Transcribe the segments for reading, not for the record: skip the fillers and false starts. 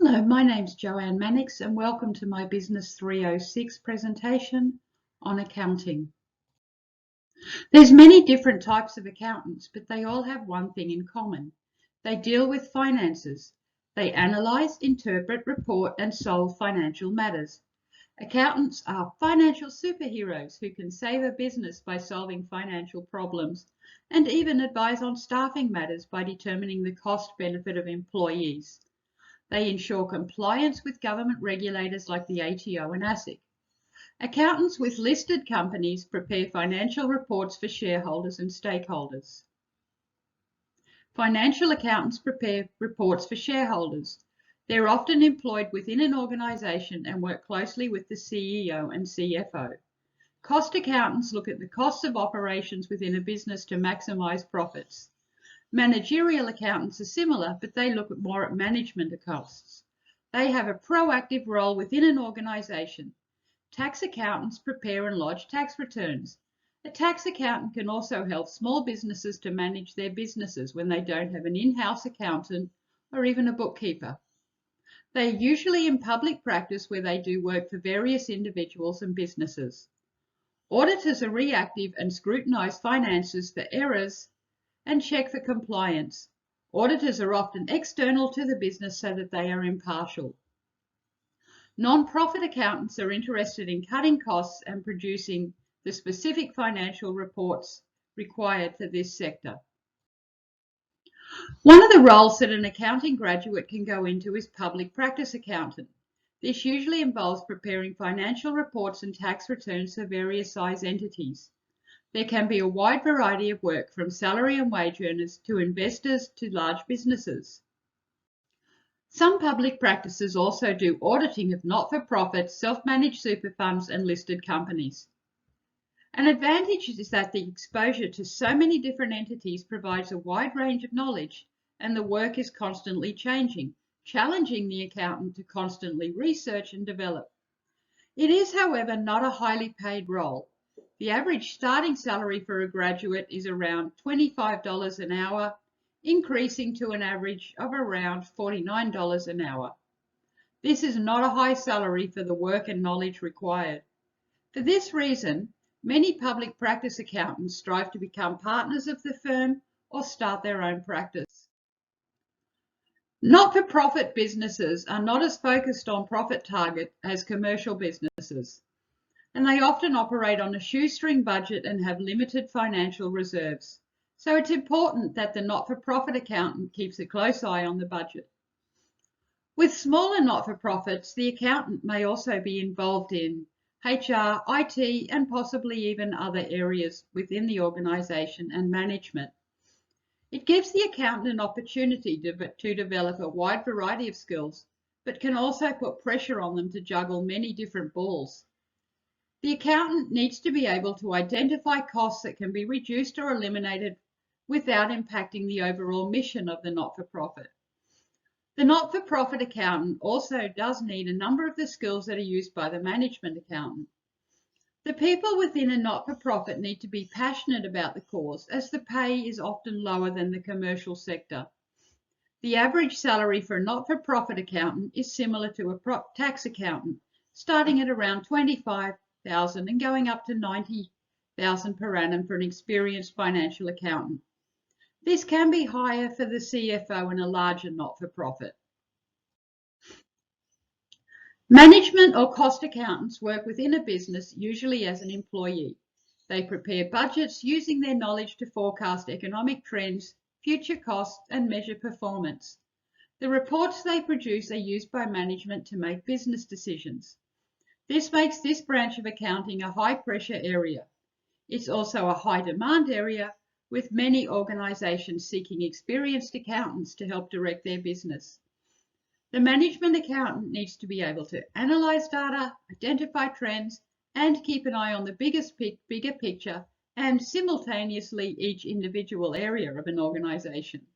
Hello, my name's Joanne Mannix and welcome to my Business 306 presentation on accounting. There's many different types of accountants, but they all have one thing in common. They deal with finances. They analyse, interpret, report and solve financial matters. Accountants are financial superheroes who can save a business by solving financial problems and even advise on staffing matters by determining the cost benefit of employees. They ensure compliance with government regulators like the ATO and ASIC. Accountants with listed companies prepare financial reports for shareholders and stakeholders. Financial accountants prepare reports for shareholders. They're often employed within an organisation and work closely with the CEO and CFO. Cost accountants look at the costs of operations within a business to maximise profits. Managerial accountants are similar, but they look more at management costs. They have a proactive role within an organisation. Tax accountants prepare and lodge tax returns. A tax accountant can also help small businesses to manage their businesses when they don't have an in-house accountant or even a bookkeeper. They are usually in public practice where they do work for various individuals and businesses. Auditors are reactive and scrutinise finances for errors and check for compliance. Auditors are often external to the business so that they are impartial. Non-profit accountants are interested in cutting costs and producing the specific financial reports required for this sector. One of the roles that an accounting graduate can go into is public practice accountant. This usually involves preparing financial reports and tax returns for various size entities. There can be a wide variety of work from salary and wage earners to investors to large businesses. Some public practices also do auditing of not-for-profit, self-managed super funds and listed companies. An advantage is that the exposure to so many different entities provides a wide range of knowledge, and the work is constantly changing, challenging the accountant to constantly research and develop. It is, however, not a highly paid role. The average starting salary for a graduate is around $25 an hour, increasing to an average of around $49 an hour. This is not a high salary for the work and knowledge required. For this reason, many public practice accountants strive to become partners of the firm or start their own practice. Not-for-profit businesses are not as focused on profit target as commercial businesses, and they often operate on a shoestring budget and have limited financial reserves. So it's important that the not-for-profit accountant keeps a close eye on the budget. With smaller not-for-profits, the accountant may also be involved in HR, IT, and possibly even other areas within the organisation and management. It gives the accountant an opportunity to develop a wide variety of skills, but can also put pressure on them to juggle many different balls. The accountant needs to be able to identify costs that can be reduced or eliminated without impacting the overall mission of the not-for-profit. The not-for-profit accountant also does need a number of the skills that are used by the management accountant. The people within a not-for-profit need to be passionate about the cause, as the pay is often lower than the commercial sector. The average salary for a not-for-profit accountant is similar to a tax accountant, starting at around $25,000 and going up to $90,000 per annum for an experienced financial accountant. This can be higher for the CFO in a larger not-for-profit. Management or cost accountants work within a business, usually as an employee. They prepare budgets using their knowledge to forecast economic trends, future costs, and measure performance. The reports they produce are used by management to make business decisions. This makes this branch of accounting a high-pressure area. It's also a high-demand area, with many organisations seeking experienced accountants to help direct their business. The management accountant needs to be able to analyse data, identify trends, and keep an eye on the bigger picture and simultaneously each individual area of an organisation.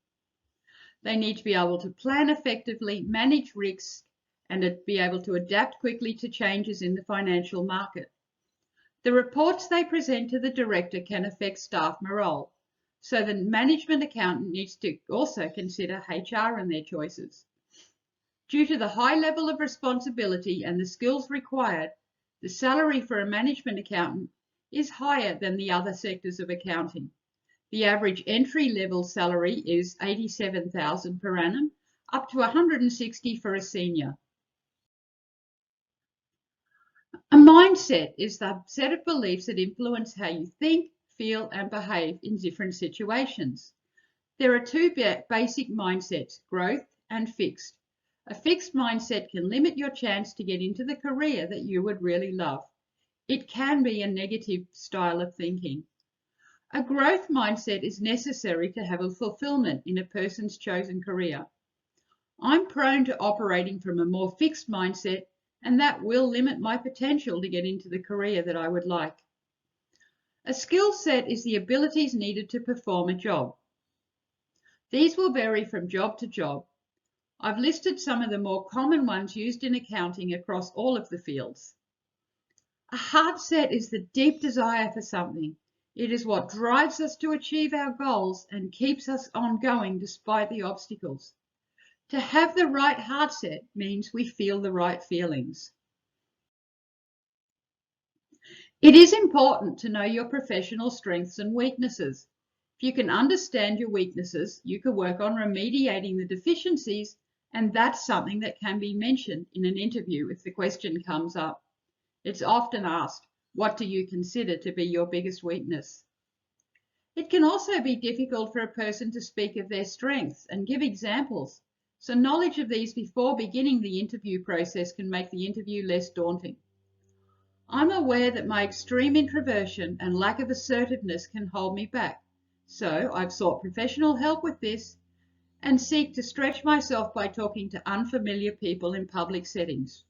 They need to be able to plan effectively, manage risks, and be able to adapt quickly to changes in the financial market. The reports they present to the director can affect staff morale, so the management accountant needs to also consider HR in their choices. Due to the high level of responsibility and the skills required, the salary for a management accountant is higher than the other sectors of accounting. The average entry-level salary is $87,000 per annum, up to $160,000 for a senior. A mindset is the set of beliefs that influence how you think, feel, and behave in different situations. There are two basic mindsets, growth and fixed. A fixed mindset can limit your chance to get into the career that you would really love. It can be a negative style of thinking. A growth mindset is necessary to have a fulfillment in a person's chosen career. I'm prone to operating from a more fixed mindset, and that will limit my potential to get into the career that I would like. A skill set is the abilities needed to perform a job. These will vary from job to job. I've listed some of the more common ones used in accounting across all of the fields. A hard set is the deep desire for something. It is what drives us to achieve our goals and keeps us ongoing despite the obstacles. To have the right heart set means we feel the right feelings. It is important to know your professional strengths and weaknesses. If you can understand your weaknesses, you can work on remediating the deficiencies, and that's something that can be mentioned in an interview if the question comes up. It's often asked, what do you consider to be your biggest weakness? It can also be difficult for a person to speak of their strengths and give examples, so knowledge of these before beginning the interview process can make the interview less daunting. I'm aware that my extreme introversion and lack of assertiveness can hold me back, so I've sought professional help with this and seek to stretch myself by talking to unfamiliar people in public settings.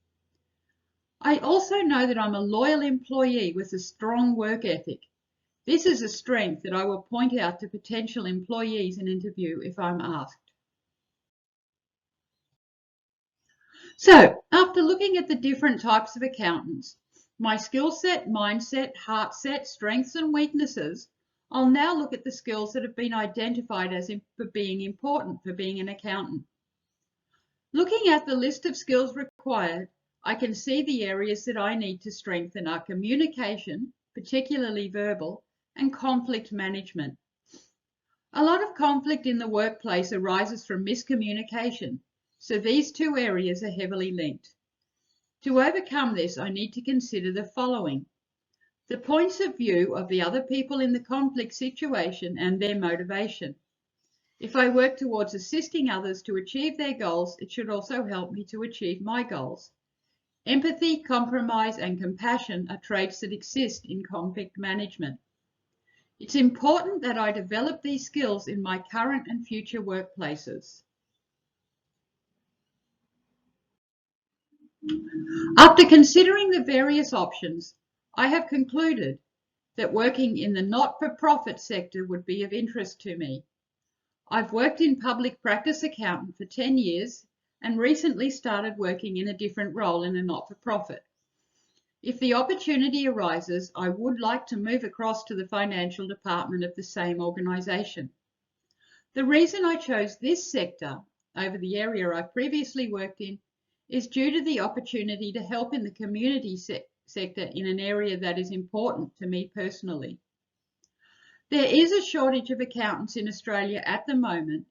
I also know that I'm a loyal employee with a strong work ethic. This is a strength that I will point out to potential employees in interview if I'm asked. So, after looking at the different types of accountants, my skill set, mindset, heart set, strengths and weaknesses, I'll now look at the skills that have been identified as being important for being an accountant. Looking at the list of skills required, I can see the areas that I need to strengthen are communication, particularly verbal, and conflict management. A lot of conflict in the workplace arises from miscommunication, so these two areas are heavily linked. To overcome this, I need to consider the following: the points of view of the other people in the conflict situation and their motivation. If I work towards assisting others to achieve their goals, it should also help me to achieve my goals. Empathy, compromise, and compassion are traits that exist in conflict management. It's important that I develop these skills in my current and future workplaces. After considering the various options, I have concluded that working in the not-for-profit sector would be of interest to me. I've worked in public practice accountant for 10 years and recently started working in a different role in a not-for-profit. If the opportunity arises, I would like to move across to the financial department of the same organisation. The reason I chose this sector over the area I previously worked in is due to the opportunity to help in the community sector in an area that is important to me personally. There is a shortage of accountants in Australia at the moment,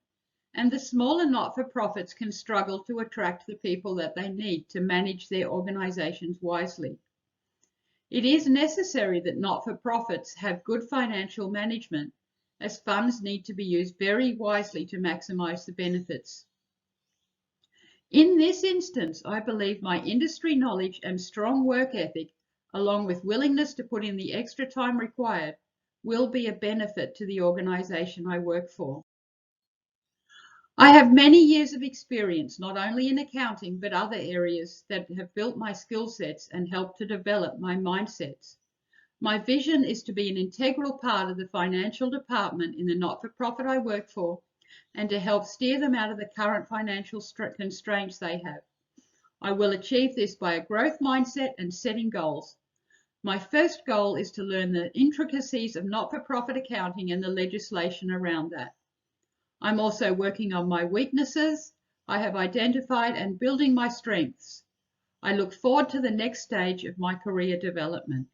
and the smaller not-for-profits can struggle to attract the people that they need to manage their organisations wisely. It is necessary that not-for-profits have good financial management, as funds need to be used very wisely to maximise the benefits. In this instance, I believe my industry knowledge and strong work ethic, along with willingness to put in the extra time required, will be a benefit to the organisation I work for. I have many years of experience, not only in accounting, but other areas that have built my skill sets and helped to develop my mindsets. My vision is to be an integral part of the financial department in the not-for-profit I work for, and to help steer them out of the current financial constraints they have. I will achieve this by a growth mindset and setting goals. My first goal is to learn the intricacies of not-for-profit accounting and the legislation around that. I'm also working on my weaknesses. I have identified and building my strengths. I look forward to the next stage of my career development.